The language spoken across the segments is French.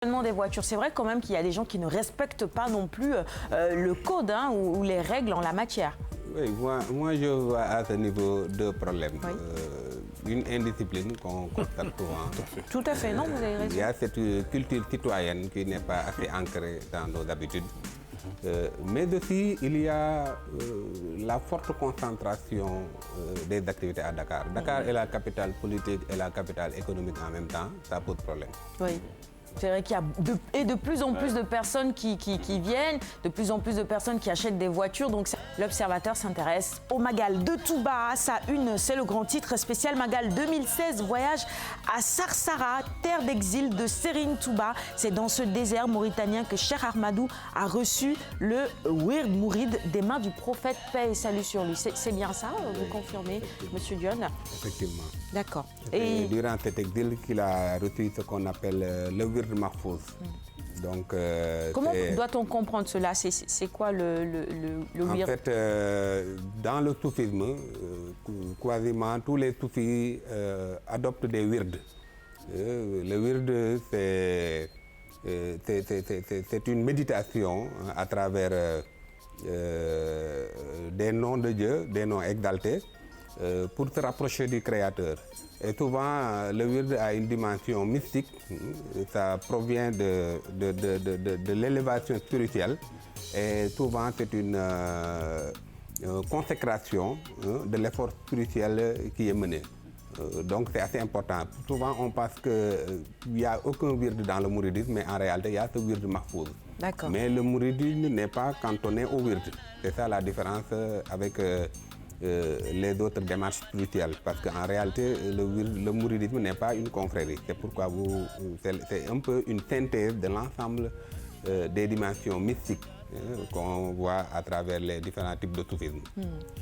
Des voitures, c'est vrai quand même qu'il y a des gens qui ne respectent pas non plus le code ou les règles en la matière. Oui, moi je vois à ce niveau deux problèmes. Oui. Une indiscipline qu'on constate souvent. Tout à fait, non, vous avez raison. Il y a cette culture citoyenne qui n'est pas assez ancrée dans nos habitudes. Mais aussi, il y a la forte concentration des activités à Dakar. Dakar est la capitale politique et la capitale économique en même temps. Ça pose problème. Oui. C'est vrai qu'il y a de plus en plus de personnes qui viennent, de plus en plus de personnes qui achètent des voitures. Donc l'Observateur s'intéresse au Magal de Touba. Sa une, c'est le grand titre spécial Magal 2016, voyage à Sarsara, terre d'exil de Serine Touba. C'est dans ce désert mauritanien que Cheikh Ahmadou a reçu le Wird Mourid des mains du prophète, paix et salut sur lui. C'est bien ça, vous confirmez, Monsieur Dione? Effectivement. D'accord. Et durant cet exil qu'il a reçu ce qu'on appelle le Wird Mahfouz. Donc, comment doit-on comprendre cela? C'est quoi le Wird? En fait, dans le soufisme, quasiment tous les soufis adoptent des wirds. Le wird, c'est une méditation à travers des noms de Dieu, des noms exaltés, pour se rapprocher du Créateur. Et souvent, le wird a une dimension mystique, ça provient de l'élévation spirituelle. Et souvent, c'est une consécration de l'effort spirituel qui est mené. Donc, c'est assez important. Souvent, on pense qu'il n'y a aucun wird dans le mouridisme, mais en réalité, il y a ce wird mahfouz. Mais le mouridisme n'est pas cantonné au wird. C'est ça la différence avec les autres démarches spirituelles, parce qu'en réalité, le mouridisme n'est pas une confrérie. C'est pourquoi c'est un peu une synthèse de l'ensemble des dimensions mystiques qu'on voit à travers les différents types de soufisme.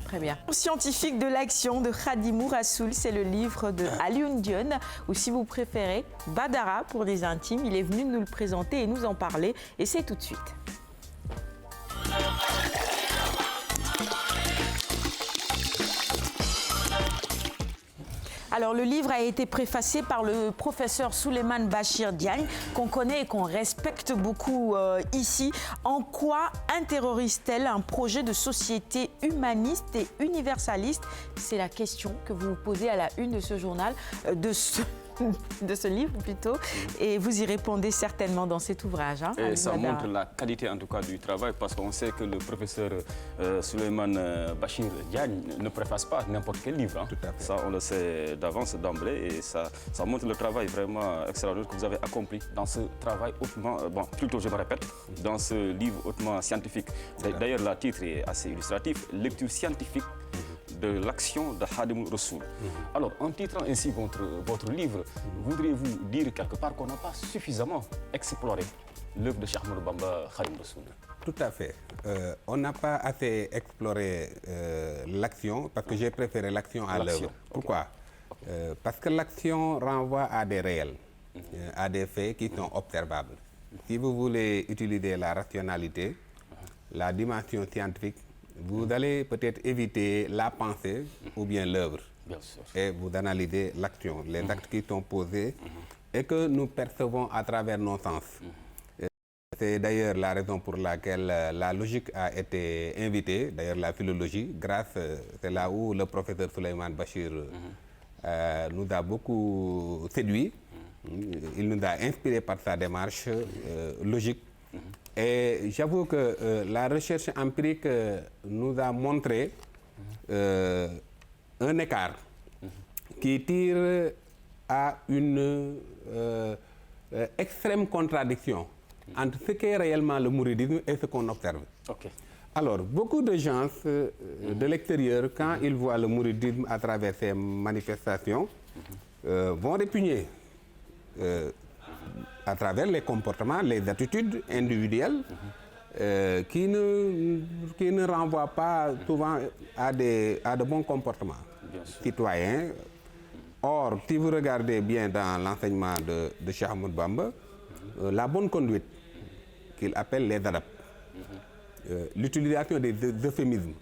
Très bien. Scientifique de l'action de Khadimou Rassoul, c'est le livre de Alioune Dione, ou si vous préférez, Badara pour les intimes. Il est venu nous le présenter et nous en parler, et c'est tout de suite. Alors, le livre a été préfacé par le professeur Souleymane Bachir Diagne, qu'on connaît et qu'on respecte beaucoup ici. En quoi interroge-t-elle un projet de société humaniste et universaliste? C'est la question que vous vous posez à la une de ce journal, de ce livre plutôt, et vous y répondez certainement dans cet ouvrage. Hein, et ça montre la qualité en tout cas du travail, parce qu'on sait que le professeur Souleymane Bachir Diagne ne préface pas n'importe quel livre. Hein. Tout à fait. Ça, on le sait d'avance, d'emblée, et ça montre le travail vraiment extraordinaire que vous avez accompli dans ce travail hautement, plutôt je me répète, dans ce livre hautement scientifique. D'ailleurs, le titre est assez illustratif, lecture scientifique de l'action de Khadimou Rassoul. Alors, en titrant ainsi votre livre, voudriez-vous dire quelque part qu'on n'a pas suffisamment exploré l'œuvre de Cheikh Ahmadou Bamba Khadimou Rassoul? Tout à fait. On n'a pas assez exploré l'action, parce que j'ai préféré l'action à l'œuvre. Pourquoi? Parce que l'action renvoie à des réels, à des faits qui sont observables. Si vous voulez utiliser la rationalité, la dimension scientifique, vous allez peut-être éviter la pensée ou bien l'œuvre. Et vous analysez l'action, les actes qui sont posés et que nous percevons à travers nos sens. C'est d'ailleurs la raison pour laquelle la logique a été invitée, d'ailleurs la philologie, c'est là où le professeur Souleymane Bachir nous a beaucoup séduit. Il nous a inspiré par sa démarche logique. Et j'avoue que la recherche empirique nous a montré un écart qui tire à une extrême contradiction entre ce qu'est réellement le mouridisme et ce qu'on observe. Alors, beaucoup de gens de l'extérieur, quand ils voient le mouridisme à travers ces manifestations, vont répugner à travers les comportements, les attitudes individuelles qui ne renvoient pas souvent à de bons comportements citoyens. Or, si vous regardez bien dans l'enseignement de Cheikh Ahmadou Bamba, la bonne conduite qu'il appelle les adeptes, l'utilisation des euphémismes,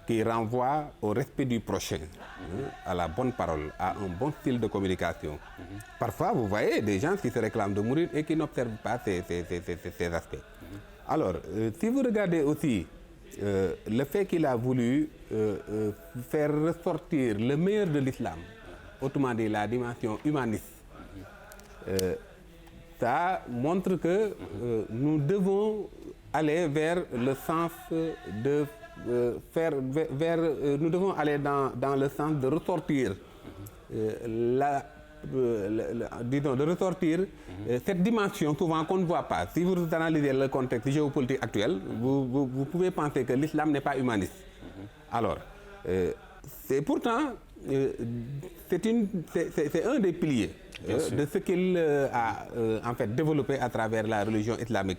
qui renvoie au respect du prochain, à la bonne parole, à un bon style de communication. Parfois, vous voyez des gens qui se réclament de mourir et qui n'observent pas ces aspects. Alors, si vous regardez aussi le fait qu'il a voulu faire ressortir le meilleur de l'islam, autrement dit la dimension humaniste, ça montre que nous devons aller vers le sens de nous devons aller dans le sens de ressortir de ressortir cette dimension souvent qu'on ne voit pas. Si vous analysez le contexte géopolitique actuel, vous pouvez penser que l'islam n'est pas humaniste. Alors, c'est pourtant c'est un des piliers de ce qu'il a en fait développé à travers la religion islamique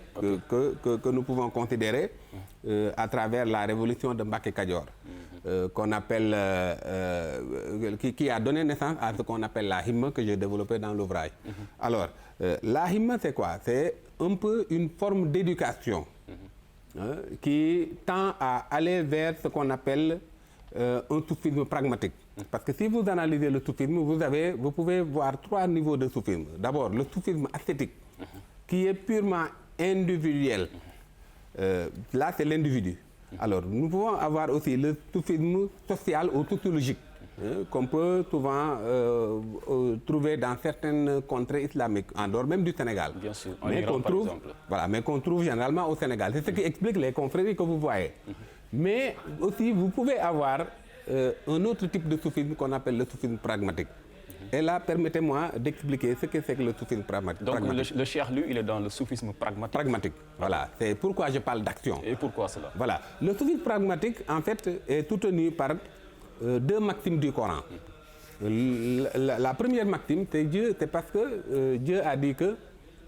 que nous pouvons considérer à travers la révolution de Mbacké Kadior, qu'on appelle qui a donné naissance à ce qu'on appelle la himma que j'ai développé dans l'ouvrage. Alors, la himma, c'est quoi? C'est un peu une forme d'éducation qui tend à aller vers ce qu'on appelle un soufisme pragmatique. Parce que si vous analysez le soufisme, vous pouvez voir 3 niveaux de soufisme. D'abord, le soufisme ascétique, qui est purement individuel. Là, c'est l'individu. Alors, nous pouvons avoir aussi le soufisme social ou sociologique, qu'on peut souvent trouver dans certaines contrées islamiques, en dehors même du Sénégal. Bien sûr, en Iran, par exemple. Voilà, mais qu'on trouve généralement au Sénégal. C'est ce qui explique les confréries que vous voyez. Mais aussi, vous pouvez avoir un autre type de soufisme qu'on appelle le soufisme pragmatique. Et là, permettez-moi d'expliquer ce que c'est que le soufisme pragmatique. Donc le cheikh, lui, il est dans le soufisme pragmatique. Pragmatique, voilà. C'est pourquoi je parle d'action. Et pourquoi cela? Voilà. Le soufisme pragmatique, en fait, est soutenu par 2 maximes du Coran. La première maxime, c'est parce que Dieu a dit que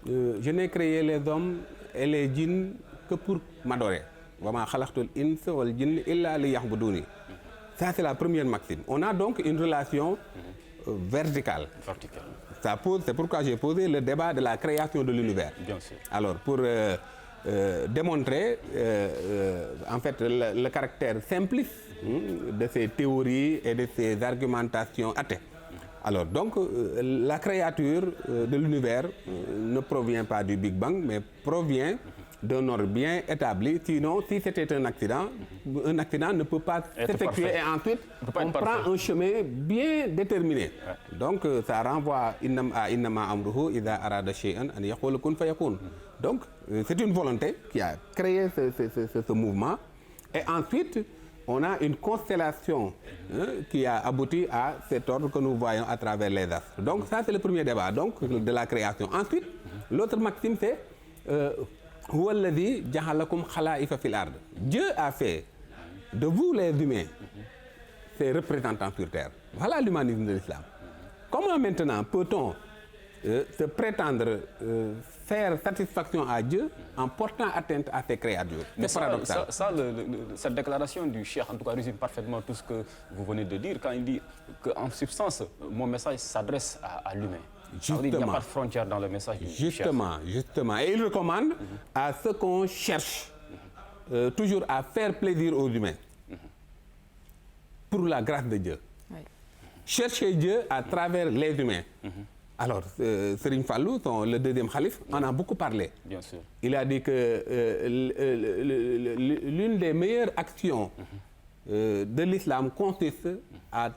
je n'ai créé les hommes et les djinns que pour m'adorer. Ça, c'est la première maxime. On a donc une relation verticale. C'est pourquoi j'ai posé le débat de la création de l'univers. Bien sûr. Alors, pour démontrer en fait le caractère simpliste de ces théories et de ces argumentations athées. Alors, donc, la créature de l'univers ne provient pas du Big Bang, mais provient d'un ordre bien établi. Sinon, si c'était un accident ne peut pas s'effectuer et ensuite on prend un chemin bien déterminé. Donc, ça renvoie à innama amruhu idha arada shay'an an yaqula kun fayakun. Donc, c'est une volonté qui a créé ce mouvement. Et ensuite, on a une constellation qui a abouti à cet ordre que nous voyons à travers les astres. Donc, ça, c'est le premier débat de la création. Ensuite, l'autre maxime, c'est Dieu a fait de vous les humains ses représentants sur terre. Voilà l'humanisme de l'islam. Comment maintenant peut-on se prétendre faire satisfaction à Dieu en portant atteinte à ses créatures? Mais cette déclaration du cheikh, en tout cas, résume parfaitement tout ce que vous venez de dire quand il dit qu'en substance, mon message s'adresse à l'humain. Justement. Il n'y a pas de frontière dans le message du cheikh. Justement. Et il recommande à ce qu'on cherche toujours à faire plaisir aux humains pour la grâce de Dieu. Oui. Chercher Dieu à travers les humains. Alors, Serigne Fallou, le deuxième khalife, en a beaucoup parlé. Bien sûr. Il a dit que l'une des meilleures actions de l'islam consiste à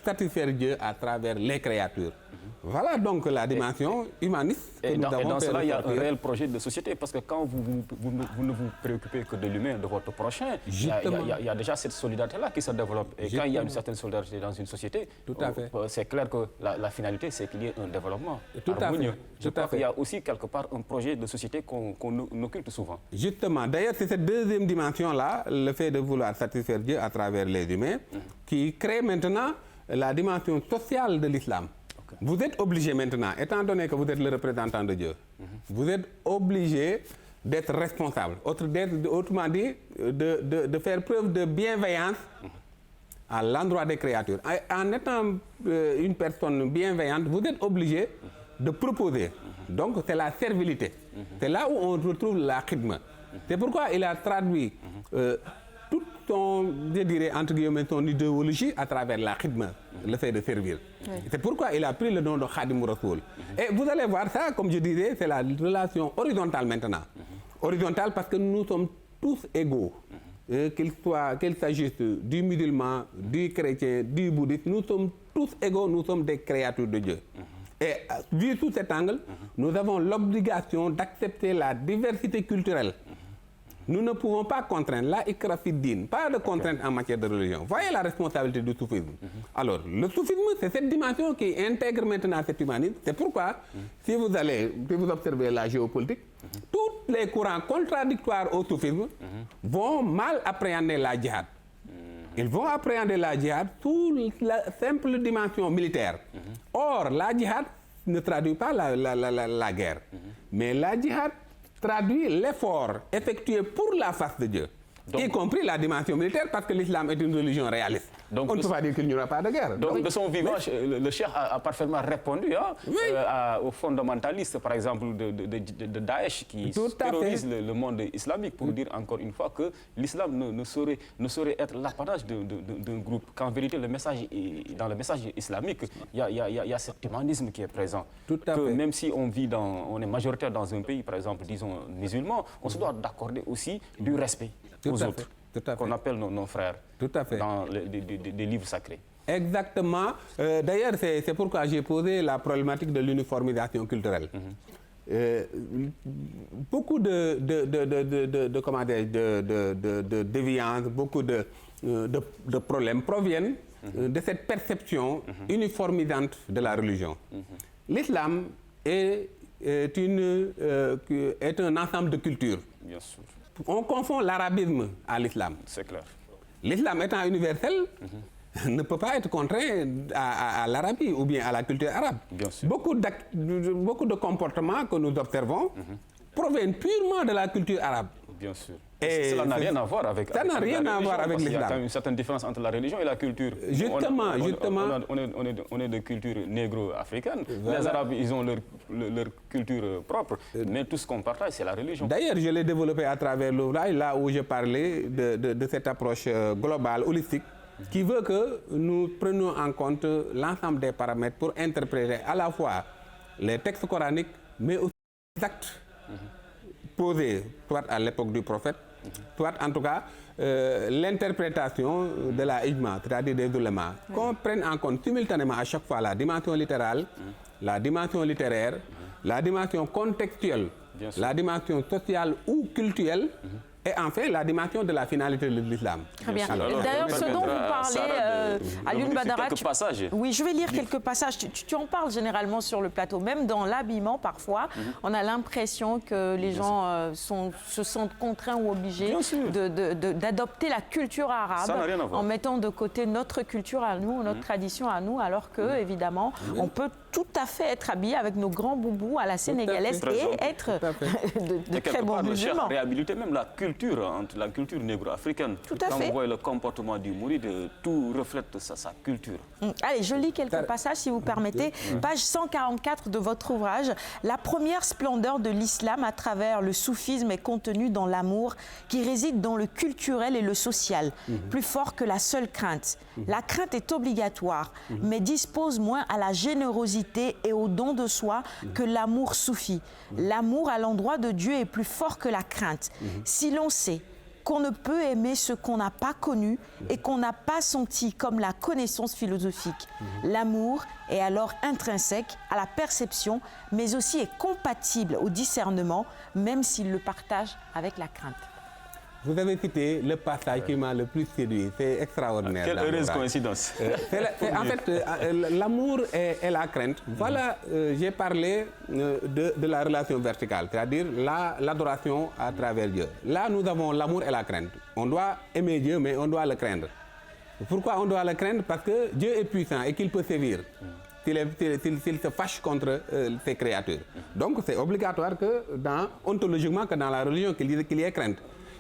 satisfaire Dieu à travers les créatures. Voilà donc la dimension humaniste que nous avons. Et dans cela, il y a un réel projet de société, parce que quand vous ne vous préoccupez que de l'humain, de votre prochain, il y a déjà cette solidarité-là qui se développe. Et quand il y a une certaine solidarité dans une société, c'est clair que la finalité, c'est qu'il y ait un développement harmonieux. Je crois qu'il y a aussi quelque part un projet de société qu'on occulte souvent. Justement. D'ailleurs, c'est cette deuxième dimension-là, le fait de vouloir satisfaire Dieu à travers les humains, qui crée maintenant la dimension sociale de l'islam. Vous êtes obligé maintenant, étant donné que vous êtes le représentant de Dieu, vous êtes obligé d'être responsable. Autrement dit, de faire preuve de bienveillance à l'endroit des créatures. En étant une personne bienveillante, vous êtes obligé de proposer. Donc, c'est la servilité. C'est là où on retrouve la khidma. C'est pourquoi il a traduit je dirais, entre guillemets, son idéologie à travers la khidma, le fait de servir. C'est pourquoi il a pris le nom de Khadim Rassoul. Et vous allez voir ça, comme je disais, c'est la relation horizontale maintenant. Horizontale parce que nous sommes tous égaux. Qu'il s'agisse du musulman, du chrétien, du bouddhiste, nous sommes tous égaux, nous sommes des créatures de Dieu. Et vu sous cet angle, nous avons l'obligation d'accepter la diversité culturelle. Nous ne pouvons pas contraindre la ikra fi din, pas de contrainte en matière de religion. Voyez la responsabilité du soufisme. Alors, le soufisme, c'est cette dimension qui intègre maintenant cet humanisme. C'est pourquoi, si vous observez la géopolitique, tous les courants contradictoires au soufisme vont mal appréhender la djihad. Ils vont appréhender la djihad sous la simple dimension militaire. Or, la djihad ne traduit pas la guerre. Mais la djihad traduit l'effort effectué pour la face de Dieu, y compris la dimension militaire, parce que l'islam est une religion réaliste. Donc, on ne peut pas dire qu'il n'y aura pas de guerre. Donc, de son vivant, le cheikh a parfaitement répondu aux fondamentalistes, par exemple, de Daesh, qui terrorisent le monde islamique, pour dire encore une fois que l'islam ne saurait être l'apanage d'un groupe. Qu'en vérité, dans le message islamique, il y a cet humanisme qui est présent. Tout à fait. Même si on est majoritaire dans un pays, par exemple, disons, musulman, on se doit d'accorder aussi du respect aux autres, qu'on appelle nos frères. Tout à fait. Dans des livres sacrés. Exactement. D'ailleurs, c'est pourquoi j'ai posé la problématique de l'uniformisation culturelle. Beaucoup de déviances, beaucoup de problèmes proviennent de cette perception uniformisante de la religion. L'islam est un ensemble de cultures. Bien sûr. On confond l'arabisme à l'islam. C'est clair. L'islam étant universel, ne peut pas être contraint à l'Arabie ou bien à la culture arabe. Bien sûr. Beaucoup de comportements que nous observons proviennent purement de la culture arabe. Bien sûr. Et cela n'a rien à voir avec ça n'a rien à voir avec l'islam. Il y a quand même une certaine différence entre la religion et la culture. Justement. On est de culture négro-africaine. Les Arabes, ils ont leur culture propre. Mais tout ce qu'on partage, c'est la religion. D'ailleurs, je l'ai développé à travers l'ouvrage, là où je parlais de cette approche globale, holistique, qui veut que nous prenions en compte l'ensemble des paramètres pour interpréter à la fois les textes coraniques, mais aussi les actes posés, soit à l'époque du prophète, soit en tout cas l'interprétation de la ijma, c'est-à-dire des ulémas, qu'on prenne en compte simultanément à chaque fois la dimension littérale, la dimension littéraire, la dimension contextuelle, la dimension sociale ou culturelle, et enfin la dimension de la finalité de l'islam. Très bien. D'ailleurs, ce dont vous parlez, Alioune Badara, oui, je vais lire quelques passages. Tu en parles généralement sur le plateau, même dans l'habillement parfois. On a l'impression que les gens se sentent contraints ou obligés d'adopter la culture arabe en mettant de côté notre culture à nous, notre tradition à nous, alors que évidemment, on peut tout à fait être habillé avec nos grands boubous à la sénégalaise et être de très bons musulmans. Réhabiliter même la culture négro-africaine. Tout à fait. Quand vous voyez le comportement du mouride, tout reflète sa culture. Allez, je lis quelques passages si vous permettez. Page 144 de votre ouvrage. La première splendeur de l'islam à travers le soufisme est contenue dans l'amour qui réside dans le culturel et le social, plus fort que la seule crainte. La crainte est obligatoire, mais dispose moins à la générosité et au don de soi que l'amour soufi. L'amour à l'endroit de Dieu est plus fort que la crainte. Si l'on sait qu'on ne peut aimer ce qu'on n'a pas connu et qu'on n'a pas senti comme la connaissance philosophique, l'amour est alors intrinsèque à la perception, mais aussi est compatible au discernement, même s'il le partage avec la crainte. Vous avez cité le passage qui m'a le plus séduit. C'est extraordinaire. Quelle heureuse coïncidence. En fait, l'amour et la crainte. Voilà, j'ai parlé de la relation verticale, c'est-à-dire l'adoration à travers Dieu. Là, nous avons l'amour et la crainte. On doit aimer Dieu, mais on doit le craindre. Pourquoi on doit le craindre? Parce que Dieu est puissant et qu'il peut sévir s'il se fâche contre ses créatures. Donc, c'est obligatoire que, ontologiquement, que dans la religion, qu'il y ait crainte.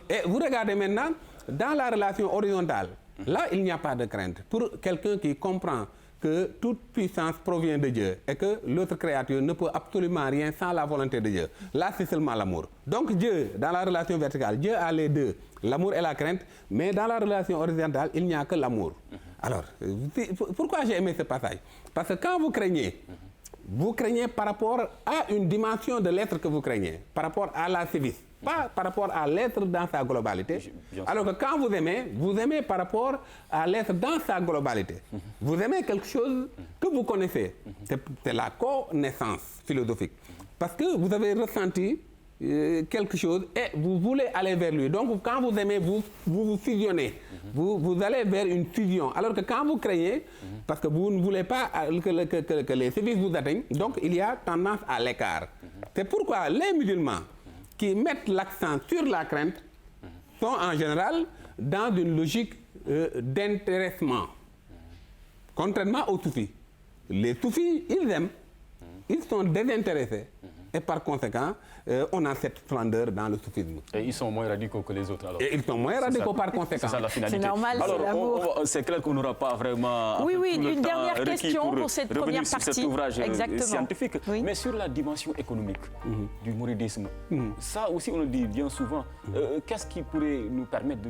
Et vous regardez maintenant, dans la relation horizontale, là, il n'y a pas de crainte. Pour quelqu'un qui comprend que toute puissance provient de Dieu et que l'autre créature ne peut absolument rien sans la volonté de Dieu. Là, c'est seulement l'amour. Donc Dieu, dans la relation verticale, Dieu a les deux, l'amour et la crainte, mais dans la relation horizontale, il n'y a que l'amour. Alors, pourquoi j'ai aimé ce passage? Parce que quand vous craignez par rapport à une dimension de l'être que vous craignez, par rapport à la sévice, pas par rapport à l'être dans sa globalité. Alors que quand vous aimez par rapport à l'être dans sa globalité. Vous aimez quelque chose que vous connaissez. C'est la connaissance philosophique. Parce que vous avez ressenti quelque chose et vous voulez aller vers lui. Donc quand vous aimez, vous fusionnez. Vous allez vers une fusion. Alors que quand vous craignez, parce que vous ne voulez pas que les sévices vous atteignent, donc il y a tendance à l'écart. C'est pourquoi les musulmans qui mettent l'accent sur la crainte sont en général dans une logique d'intéressement. Contrairement aux soufis. Les soufis, ils aiment, ils sont désintéressés. Et par conséquent, on a cette splendeur dans le soufisme. Et ils sont moins radicaux que les autres alors. Et ils sont moins radicaux par conséquent. C'est ça la finalité. C'est normal, c'est l'amour. C'est clair qu'on n'aura pas vraiment. Oui, tout le une temps dernière question pour cette première sur partie. cet ouvrage scientifique. Oui. Mais sur la dimension économique du mouridisme, ça aussi on le dit bien souvent. Qu'est-ce qui pourrait nous permettre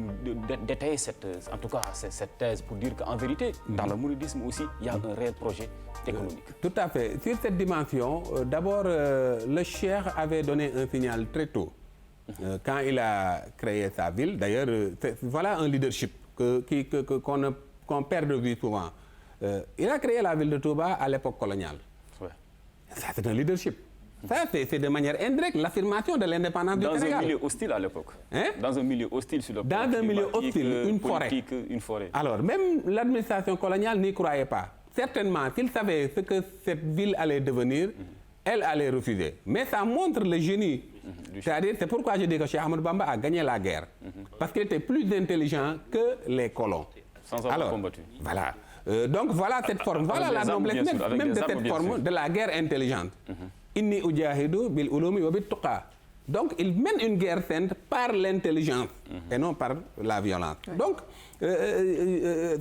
d'étayer en tout cas cette thèse pour dire qu'en vérité, dans le mouridisme aussi, il y a un réel projet économique. Tout à fait. Sur cette dimension, d'abord, le cheikh avait donné un signal très tôt. Quand il a créé sa ville, d'ailleurs, voilà un leadership qu'on perd de vue souvent. Il a créé la ville de Touba à l'époque coloniale. Ouais. Ça, c'est un leadership. Ça, c'est de manière indirecte l'affirmation de l'indépendance du Sénégal. Dans un milieu hostile à l'époque. Hein? Dans un milieu hostile sur le plan Dans un milieu hostile, une forêt. Alors, même l'administration coloniale n'y croyait pas. Certainement, s'il savait ce que cette ville allait devenir, elle allait refuser. Mais ça montre le génie. C'est-à-dire, c'est pourquoi je dis que Cheikh Ahmadou Bamba a gagné la guerre. Parce qu'il était plus intelligent que les colons. Sans avoir combattu. Voilà. Donc voilà cette forme. Voilà la noblesse même de cette forme de la guerre intelligente. Inni ujahidu bil ulumi wa bit tuqa. Donc il mène une guerre sainte par l'intelligence et non par la violence. Donc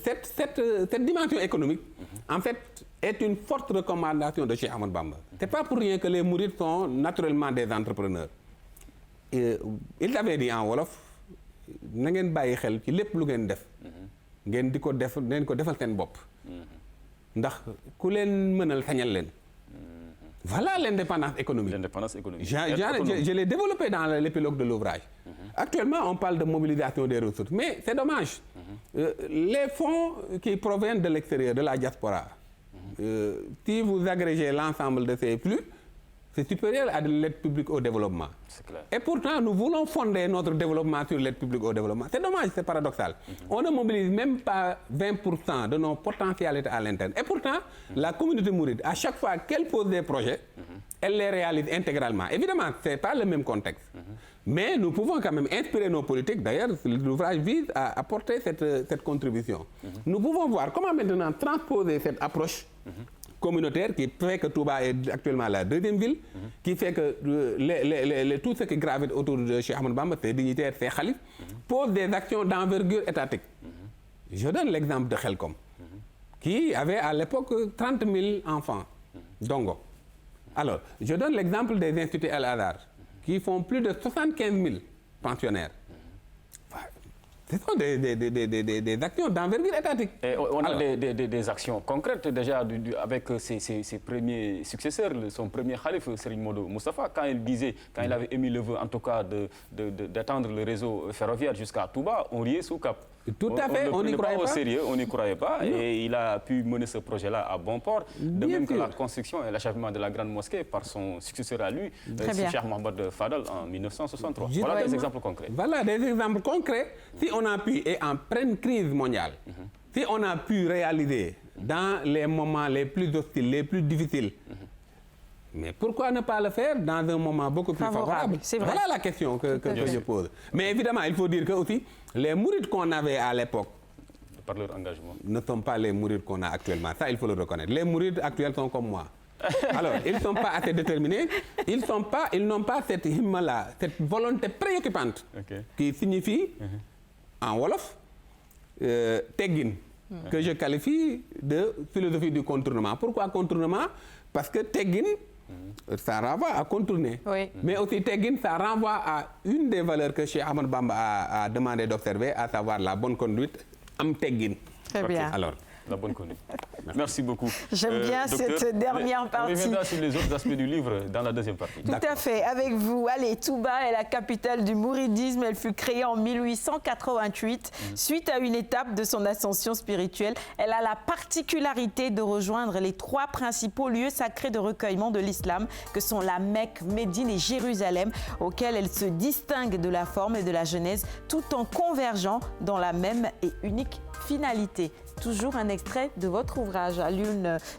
cette dimension économique, en fait, est une forte recommandation de Cheikh Ahmadou Bamba. Ce n'est pas pour rien que les mourides sont naturellement des entrepreneurs. Il avait dit en wolof, na ngeen bàyyi xel ci lépp lu ngeen def. Ngeen di ko defal seen bopp. Ndax ku leen mënal sañal leen. Voilà l'indépendance économique. L'indépendance économique. Je l'ai développé dans l'épilogue de l'ouvrage. Actuellement, on parle de mobilisation des ressources, mais c'est dommage. Les fonds qui proviennent de l'extérieur, de la diaspora, si vous agrégez l'ensemble de ces flux, c'est supérieur à de l'aide publique au développement. C'est clair. Et pourtant, nous voulons fonder notre développement sur l'aide publique au développement. C'est dommage, c'est paradoxal. On ne mobilise même pas 20% de nos potentialités à l'interne. Et pourtant, la communauté mouride, à chaque fois qu'elle pose des projets, elle les réalise intégralement. Évidemment, ce n'est pas le même contexte. Mais nous pouvons quand même inspirer nos politiques. D'ailleurs, l'ouvrage vise à apporter cette contribution. Nous pouvons voir comment maintenant transposer cette approche communautaire qui fait que Touba est actuellement la deuxième ville, qui fait que tout ce qui gravite autour de Cheikh Ahmadou Bamba, ses dignitaires, ses khalifes, pose des actions d'envergure étatique. Je donne l'exemple de Khelkom, qui avait à l'époque 30 000 enfants, Dongo. Alors, je donne l'exemple des instituts Al-Azhar, qui font plus de 75 000 pensionnaires. Ce sont des actions d'envergure étatique. Et on a des actions concrètes déjà avec ses premiers successeurs, son premier calife, Serigne Modou Moustapha, quand il avait émis le vœu en tout cas d'étendre le réseau ferroviaire jusqu'à Touba, on riait sous cap. Tout à fait, on n'y croyait pas. Au sérieux, on n'y croyait pas et il a pu mener ce projet-là à bon port. De même que la construction et l'achèvement de la grande mosquée par son successeur à lui, Cheikh Mohamed Fadal en 1963. Voilà des exemples concrets. Voilà des exemples concrets. Si on a pu, et en pleine crise mondiale, si on a pu réaliser dans les moments les plus hostiles, les plus difficiles, mais pourquoi ne pas le faire dans un moment beaucoup plus favorable? Voilà la question que je pose. Mais évidemment, il faut dire que aussi, les mourides qu'on avait à l'époque par leur engagement ne sont pas les mourides qu'on a actuellement. Ça, il faut le reconnaître. Les mourides actuels sont comme moi. Alors, ils ne sont pas assez déterminés. Ils n'ont pas cette himma-là, cette volonté préoccupante qui signifie, en wolof, teggin. que je qualifie de philosophie du contournement. Pourquoi contournement? Parce que teggin, ça renvoie à contourner. Oui. Mais aussi teggin, ça renvoie à une des valeurs que Cheikh Ahmadou Bamba a demandé d'observer, à savoir la bonne conduite, am teggin. Très bien. Alors, la bonne conduite. Merci beaucoup. J'aime bien docteur, cette dernière partie. On reviendra sur les autres aspects du livre dans la deuxième partie. Tout à fait. Avec vous, allez, Touba est la capitale du mouridisme. Elle fut créée en 1888 suite à une étape de son ascension spirituelle. Elle a la particularité de rejoindre les 3 principaux lieux sacrés de recueillement de l'islam que sont la Mecque, Médine et Jérusalem, auxquels elle se distingue de la forme et de la genèse tout en convergeant dans la même et unique finalité. Toujours un extrait de votre ouvrage,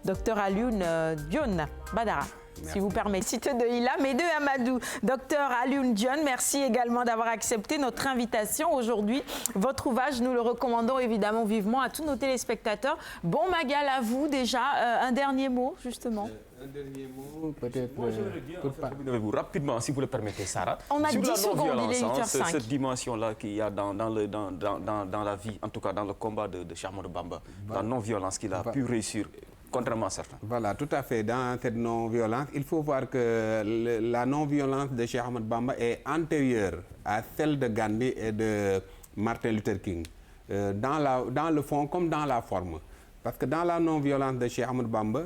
Dr Alioune Dione Badara. Merci. Si vous permettez, cité de Ilham et de Amadou. Dr Alioune Dione, merci également d'avoir accepté notre invitation aujourd'hui. Votre ouvrage, nous le recommandons évidemment vivement à tous nos téléspectateurs. Bon Magal à vous déjà. Un dernier mot, justement. Un dernier mot, peut-être. Moi, j'aimerais bien vous rapidement, si vous le permettez, Sarah. On a sur 10 secondes, il est 8h05. Cette dimension-là qu'il y a dans la vie, en tout cas dans le combat de Cheikh Ahmadou Bamba, la non-violence qu'il a pu réussir, contrairement à certains. Voilà, tout à fait. Dans cette non-violence, il faut voir que la non-violence de Cheikh Ahmadou Bamba est antérieure à celle de Gandhi et de Martin Luther King, dans le fond comme dans la forme. Parce que dans la non-violence de Cheikh Ahmadou Bamba,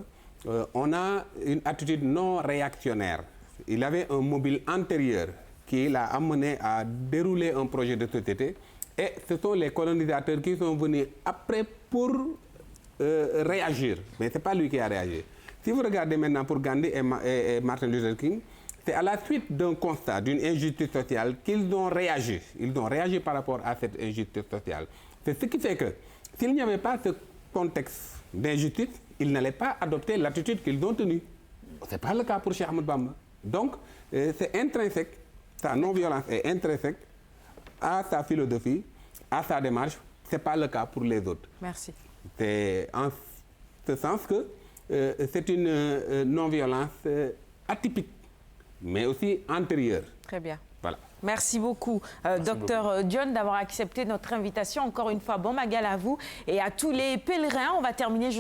on a une attitude non réactionnaire. Il avait un mobile antérieur qui l'a amené à dérouler un projet de société. Et ce sont les colonisateurs qui sont venus après pour réagir. Mais ce n'est pas lui qui a réagi. Si vous regardez maintenant pour Gandhi et Martin Luther King, c'est à la suite d'un constat, d'une injustice sociale qu'ils ont réagi. Ils ont réagi par rapport à cette injustice sociale. C'est ce qui fait que s'il n'y avait pas ce contexte d'injustice, ils n'allaient pas adopter l'attitude qu'ils ont tenue. Ce n'est pas le cas pour Cheikh Ahmadou Bamba. Donc, c'est intrinsèque, sa non-violence est intrinsèque à sa philosophie, à sa démarche. Ce n'est pas le cas pour les autres. Merci. C'est en ce sens que c'est une non-violence atypique, mais aussi antérieure. Très bien. Voilà. Merci beaucoup, Dr Dione, d'avoir accepté notre invitation. Encore une fois, bon Magal à vous et à tous les pèlerins. On va terminer